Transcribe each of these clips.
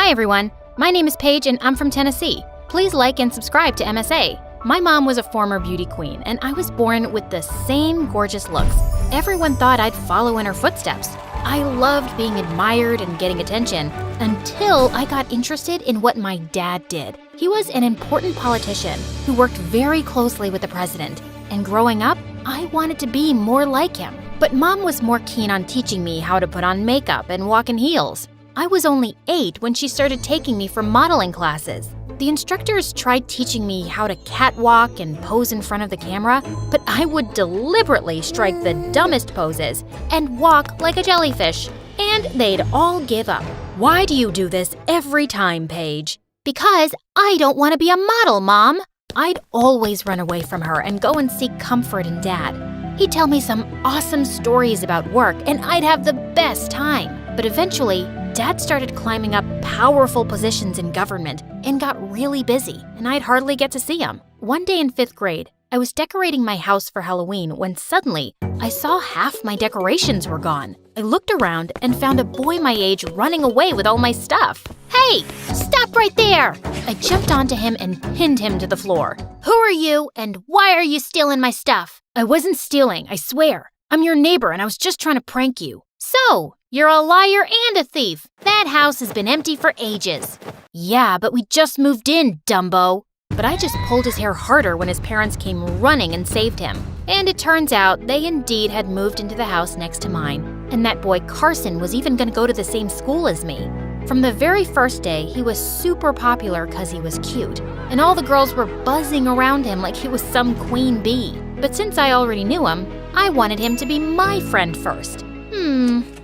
Hi everyone, my name is Paige and I'm from Tennessee. Please like and subscribe to MSA. My mom was a former beauty queen and I was born with the same gorgeous looks. Everyone thought I'd follow in her footsteps. I loved being admired and getting attention until I got interested in what my dad did. He was an important politician who worked very closely with the president. And growing up, I wanted to be more like him. But mom was more keen on teaching me how to put on makeup and walk in heels. I was only 8 when she started taking me for modeling classes. The instructors tried teaching me how to catwalk and pose in front of the camera, but I would deliberately strike the dumbest poses and walk like a jellyfish. And they'd all give up. Why do you do this every time, Paige? Because I don't want to be a model, Mom. I'd always run away from her and go and seek comfort in Dad. He'd tell me some awesome stories about work and I'd have the best time. But eventually, Dad started climbing up powerful positions in government and got really busy, and I'd hardly get to see him. One day in 5th grade, I was decorating my house for Halloween when suddenly I saw half my decorations were gone. I looked around and found a boy my age running away with all my stuff. Hey, stop right there! I jumped onto him and pinned him to the floor. Who are you and why are you stealing my stuff? I wasn't stealing, I swear. I'm your neighbor and I was just trying to prank you. So, you're a liar and a thief. That house has been empty for ages. Yeah, but we just moved in, Dumbo. But I just pulled his hair harder when his parents came running and saved him. And it turns out they indeed had moved into the house next to mine. And that boy Carson was even going to go to the same school as me. From the very first day, he was super popular because he was cute. And all the girls were buzzing around him like he was some queen bee. But since I already knew him, I wanted him to be my friend first.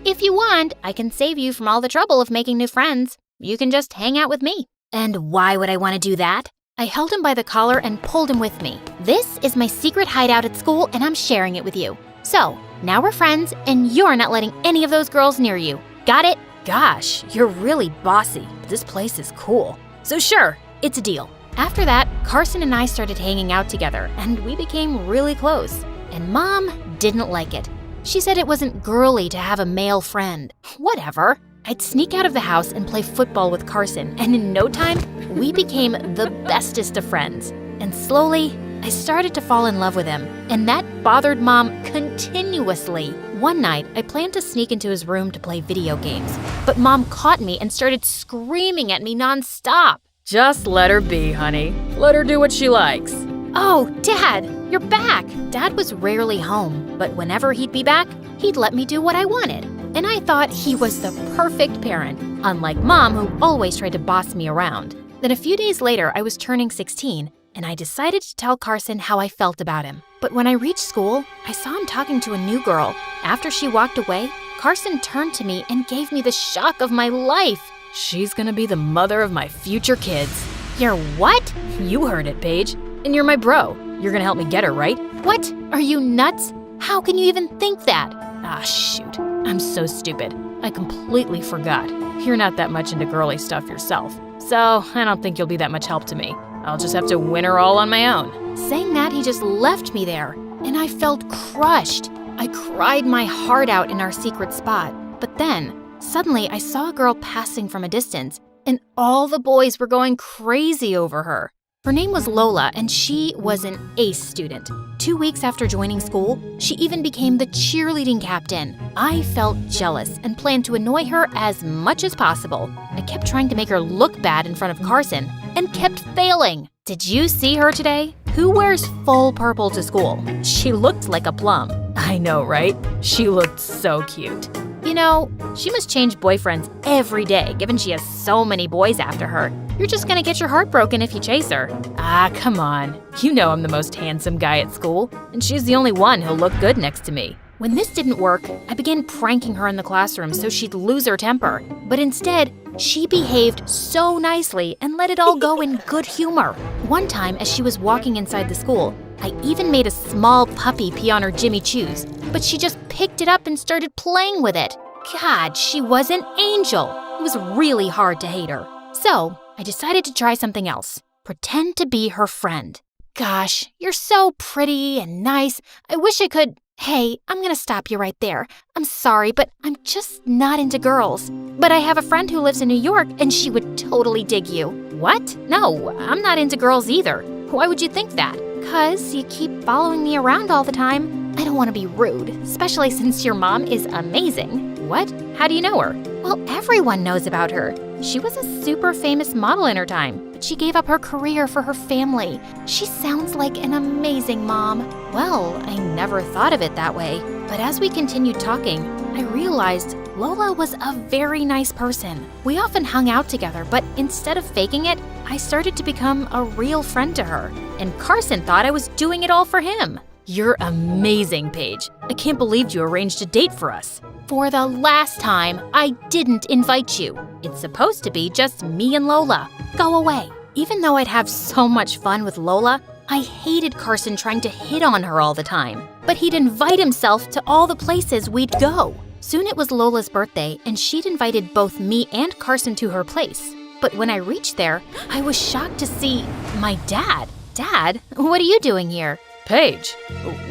If you want, I can save you from all the trouble of making new friends. You can just hang out with me. And why would I want to do that? I held him by the collar and pulled him with me. This is my secret hideout at school and I'm sharing it with you. So, now we're friends and you're not letting any of those girls near you. Got it? Gosh, you're really bossy. This place is cool. So sure, it's a deal. After that, Carson and I started hanging out together and we became really close. And Mom didn't like it. She said it wasn't girly to have a male friend. Whatever. I'd sneak out of the house and play football with Carson, and in no time, we became the bestest of friends. And slowly, I started to fall in love with him, and that bothered Mom continuously. One night, I planned to sneak into his room to play video games, but Mom caught me and started screaming at me nonstop. Just let her be, honey. Let her do what she likes. Oh, Dad, you're back! Dad was rarely home, but whenever he'd be back, he'd let me do what I wanted. And I thought he was the perfect parent, unlike Mom, who always tried to boss me around. Then a few days later, I was turning 16, and I decided to tell Carson how I felt about him. But when I reached school, I saw him talking to a new girl. After she walked away, Carson turned to me and gave me the shock of my life. She's gonna be the mother of my future kids. You're what? You heard it, Paige. And you're my bro. You're gonna help me get her, right? What? Are you nuts? How can you even think that? Ah, shoot. I'm so stupid. I completely forgot. You're not that much into girly stuff yourself. So I don't think you'll be that much help to me. I'll just have to win her all on my own. Saying that, he just left me there. And I felt crushed. I cried my heart out in our secret spot. But then, suddenly I saw a girl passing from a distance. And all the boys were going crazy over her. Her name was Lola, and she was an ace student. 2 weeks after joining school, she even became the cheerleading captain. I felt jealous and planned to annoy her as much as possible. I kept trying to make her look bad in front of Carson, and kept failing. Did you see her today? Who wears full purple to school? She looked like a plum. I know, right? She looked so cute. You know, she must change boyfriends every day, given she has so many boys after her. You're just gonna get your heart broken if you chase her. Ah, come on. You know I'm the most handsome guy at school, and she's the only one who'll look good next to me. When this didn't work, I began pranking her in the classroom so she'd lose her temper. But instead, she behaved so nicely and let it all go in good humor. One time, as she was walking inside the school, I even made a small puppy pee on her Jimmy Choos, but she just picked it up and started playing with it. God, she was an angel. It was really hard to hate her. So, I decided to try something else. Pretend to be her friend. Gosh, you're so pretty and nice. I wish I could… Hey, I'm gonna stop you right there. I'm sorry, but I'm just not into girls. But I have a friend who lives in New York, and she would totally dig you. What? No, I'm not into girls either. Why would you think that? 'Cause you keep following me around all the time. I don't want to be rude, especially since your mom is amazing. What? How do you know her? Well, everyone knows about her. She was a super famous model in her time, but she gave up her career for her family. She sounds like an amazing mom. Well, I never thought of it that way. But as we continued talking, I realized Lola was a very nice person. We often hung out together, but instead of faking it, I started to become a real friend to her. And Carson thought I was doing it all for him. You're amazing, Paige. I can't believe you arranged a date for us. For the last time, I didn't invite you. It's supposed to be just me and Lola. Go away. Even though I'd have so much fun with Lola, I hated Carson trying to hit on her all the time. But he'd invite himself to all the places we'd go. Soon it was Lola's birthday, and she'd invited both me and Carson to her place. But when I reached there, I was shocked to see my dad. Dad, what are you doing here? Paige,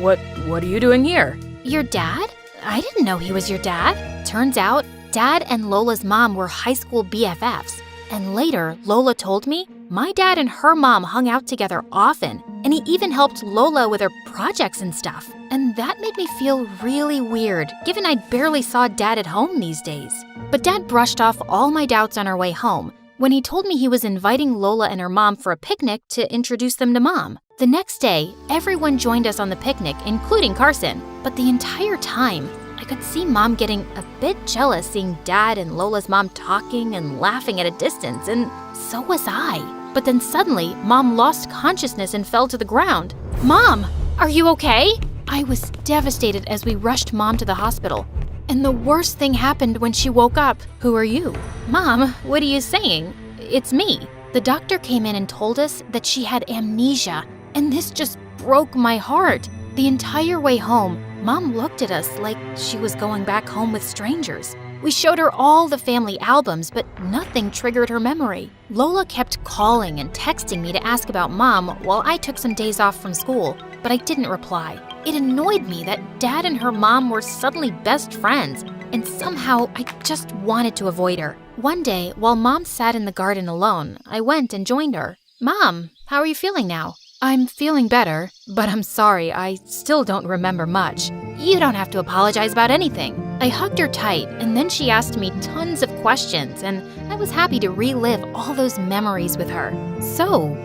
what are you doing here? Your dad? I didn't know he was your dad. Turns out, Dad and Lola's mom were high school BFFs. And later, Lola told me my dad and her mom hung out together often, and he even helped Lola with her projects and stuff. And that made me feel really weird, given I barely saw Dad at home these days. But Dad brushed off all my doubts on our way home when he told me he was inviting Lola and her mom for a picnic to introduce them to Mom. The next day, everyone joined us on the picnic, including Carson. But the entire time, I could see Mom getting a bit jealous seeing Dad and Lola's mom talking and laughing at a distance, and so was I. But then suddenly, Mom lost consciousness and fell to the ground. Mom, are you okay? I was devastated as we rushed Mom to the hospital. And the worst thing happened when she woke up. Who are you? Mom, what are you saying? It's me. The doctor came in and told us that she had amnesia, and this just broke my heart. The entire way home, Mom looked at us like she was going back home with strangers. We showed her all the family albums, but nothing triggered her memory. Lola kept calling and texting me to ask about Mom while I took some days off from school, but I didn't reply. It annoyed me that Dad and her mom were suddenly best friends, and somehow I just wanted to avoid her. One day, while Mom sat in the garden alone, I went and joined her. Mom, how are you feeling now? I'm feeling better, but I'm sorry, I still don't remember much. You don't have to apologize about anything. I hugged her tight, and then she asked me tons of questions, and I was happy to relive all those memories with her. So,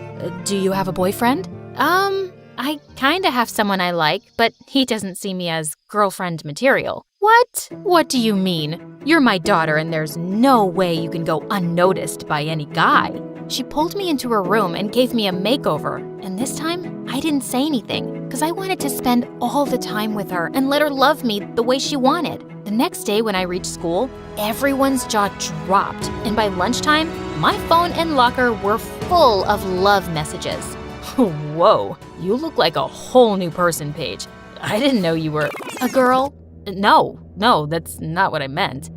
do you have a boyfriend? I kinda have someone I like, but he doesn't see me as girlfriend material. What? What do you mean? You're my daughter, and there's no way you can go unnoticed by any guy. She pulled me into her room and gave me a makeover, and this time, I didn't say anything, because I wanted to spend all the time with her and let her love me the way she wanted. The next day when I reached school, everyone's jaw dropped, and by lunchtime, my phone and locker were full of love messages. Whoa, you look like a whole new person, Paige. I didn't know you were a girl. No, that's not what I meant.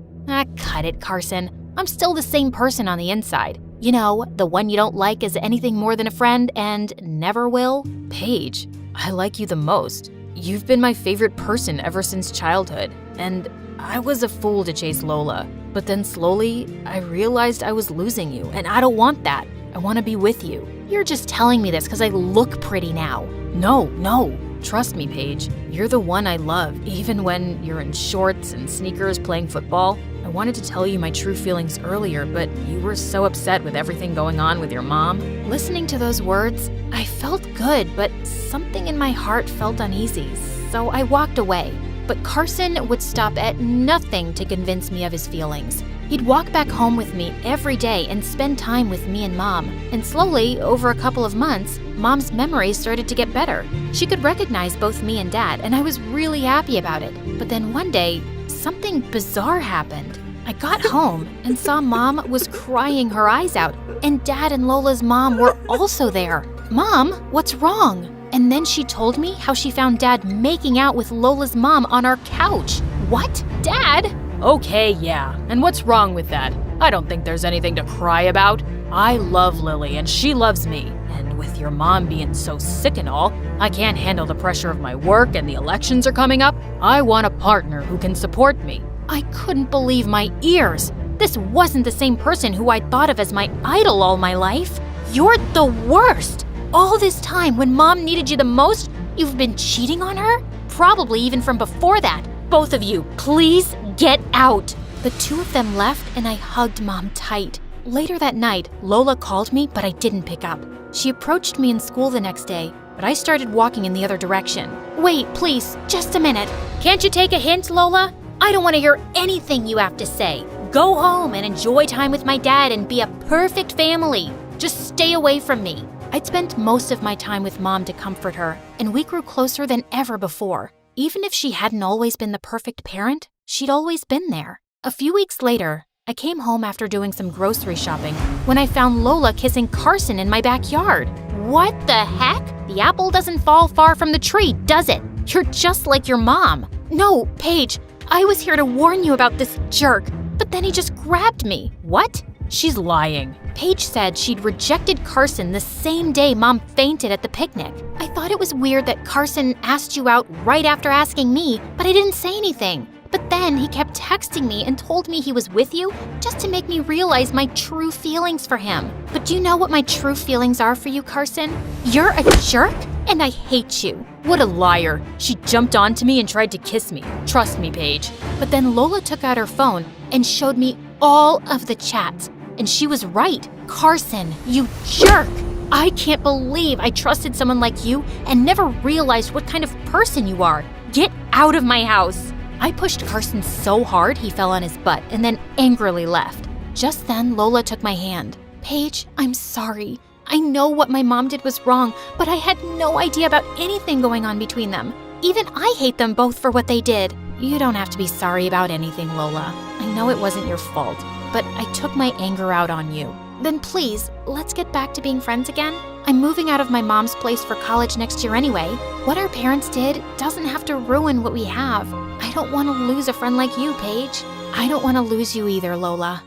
Cut it, Carson. I'm still the same person on the inside. You know, the one you don't like as anything more than a friend and never will? Paige, I like you the most. You've been my favorite person ever since childhood, and I was a fool to chase Lola. But then slowly, I realized I was losing you, and I don't want that. I want to be with you. You're just telling me this because I look pretty now. No. Trust me, Paige. You're the one I love, even when you're in shorts and sneakers playing football. I wanted to tell you my true feelings earlier, but you were so upset with everything going on with your mom. Listening to those words, I felt good, but something in my heart felt uneasy, so I walked away. But Carson would stop at nothing to convince me of his feelings. He'd walk back home with me every day and spend time with me and Mom. And slowly, over a couple of months, Mom's memories started to get better. She could recognize both me and Dad, and I was really happy about it. But then one day, something bizarre happened. I got home and saw Mom was crying her eyes out, and Dad and Lola's mom were also there. Mom, what's wrong? And then she told me how she found Dad making out with Lola's mom on our couch. What? Dad? Okay, yeah. And what's wrong with that? I don't think there's anything to cry about. I love Lily and she loves me. And with your mom being so sick and all, I can't handle the pressure of my work and the elections are coming up. I want a partner who can support me. I couldn't believe my ears. This wasn't the same person who I'd thought of as my idol all my life. You're the worst. All this time, when Mom needed you the most, you've been cheating on her? Probably even from before that. Both of you, please get out. The two of them left and I hugged Mom tight. Later that night, Lola called me, but I didn't pick up. She approached me in school the next day, but I started walking in the other direction. Wait, please, just a minute. Can't you take a hint, Lola? I don't want to hear anything you have to say. Go home and enjoy time with my dad and be a perfect family. Just stay away from me. I'd spent most of my time with Mom to comfort her, and we grew closer than ever before. Even if she hadn't always been the perfect parent, she'd always been there. A few weeks later, I came home after doing some grocery shopping when I found Lola kissing Carson in my backyard. What the heck? The apple doesn't fall far from the tree, does it? You're just like your mom. No, Paige, I was here to warn you about this jerk, but then he just grabbed me. What? She's lying. Paige said she'd rejected Carson the same day Mom fainted at the picnic. I thought it was weird that Carson asked you out right after asking me, but I didn't say anything. But then he kept texting me and told me he was with you just to make me realize my true feelings for him. But do you know what my true feelings are for you, Carson? You're a jerk and I hate you. What a liar. She jumped onto me and tried to kiss me. Trust me, Paige. But then Lola took out her phone and showed me all of the chats. And she was right. Carson, you jerk. I can't believe I trusted someone like you and never realized what kind of person you are. Get out of my house. I pushed Carson so hard he fell on his butt and then angrily left. Just then, Lola took my hand. Paige, I'm sorry. I know what my mom did was wrong, but I had no idea about anything going on between them. Even I hate them both for what they did. You don't have to be sorry about anything, Lola. I know it wasn't your fault, but I took my anger out on you. Then please, let's get back to being friends again. I'm moving out of my mom's place for college next year anyway. What our parents did doesn't have to ruin what we have. I don't want to lose a friend like you, Paige. I don't want to lose you either, Lola.